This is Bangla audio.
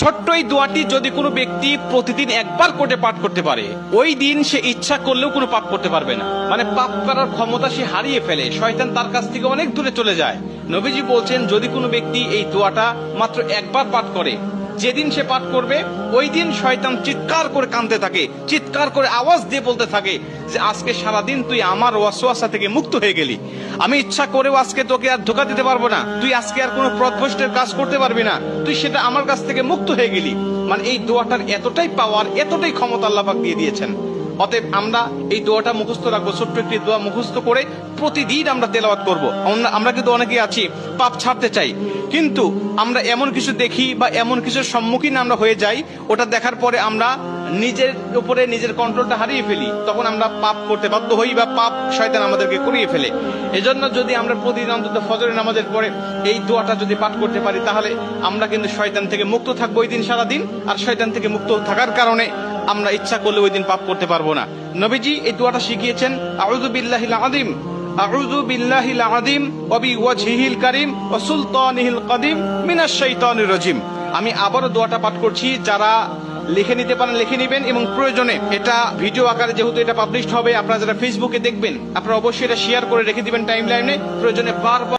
ছোট্ট এই দোয়াটি যদি কোনো ব্যক্তি প্রতিদিন একবার করে পাঠ করতে পারে, ওই দিন সে ইচ্ছা করলেও কোনো পাপ করতে পারবে না। মানে পাপ করার ক্ষমতা সে হারিয়ে ফেলে, শয়তান তার কাছ থেকে অনেক দূরে চলে যায়। নবীজি বলছেন, যদি কোনো ব্যক্তি এই দোয়াটা মাত্র একবার পাঠ করে, যেদিন সে পাঠ করবে ওই দিন শয়তান চিৎকার করে কাঁদতে থাকে, চিৎকার করে আওয়াজ দিয়ে বলতে থাকে যে আজকে সারাদিন তুই আমার ওয়াসওয়াসা থেকে মুক্ত হয়ে গেলি, আমি ইচ্ছা করেও আজকে তোকে আর ধোঁকা দিতে পারবো না, তুই আজকে আর কোনো পথভ্রষ্টের কাজ করতে পারবি না, তুই সেটা আমার কাছ থেকে মুক্ত হয়ে গেলি। মানে এই দোয়াটার এতটাই পাওয়ার, এতটাই ক্ষমতা আল্লাহ পাক দিয়ে দিয়েছেন। অতএব আমরা এই দোয়াটা মুখস্থ রাখবো, ছোট্ট একটি দোয়া মুখস্থ করে প্রতিদিন আমরা তেলাওয়াত করব। আমরা কিন্তু অনেকেই আছি পাপ ছাড়তে চাই, কিন্তু আমরা এমন কিছু দেখি বা এমন কিছুর সম্মুখীন আমরা হয়ে যাই, ওটা দেখার পরে আমরা নিজের উপরে নিজের কন্ট্রোলটা হারিয়ে ফেলি, তখন আমরা পাপ করতে বাধ্য হই বা পাপ শয়তান আমাদেরকে করিয়ে ফেলে। এজন্য যদি আমরা প্রতিদিন অন্তত ফজরের নামাজের পরে এই দোয়াটা যদি পাঠ করতে পারি, তাহলে আমরা কিন্তু শয়তান থেকে মুক্ত থাকবো ওই দিন সারাদিন। আর শয়তান থেকে মুক্ত থাকার কারণে আমরা ইচ্ছা করলে ওই দিন পাপ করতে পারবো না। নবীজি এই দোয়াটা শিখিয়েছেন, আউযু বিল্লাহিল আযীম, আউযু বিল্লাহিল আযীম ওয়া বিওয়াজহিল কারীম ওয়া সুলতানিহিল কাদীম মিনাশ শাইতানির রাজীম। আমি আবারও দোয়াটা পাঠ করছি, যারা লিখে নিতে পারেন লিখে নেবেন, এবং প্রয়োজনে এটা ভিডিও আকারে যেহেতু এটা পাবলিশড হবে, আপনারা যারা ফেসবুকে দেখবেন আপনারা অবশ্যই এটা শেয়ার করে রেখে দিবেন টাইমলাইনে, প্রয়োজনে বারবার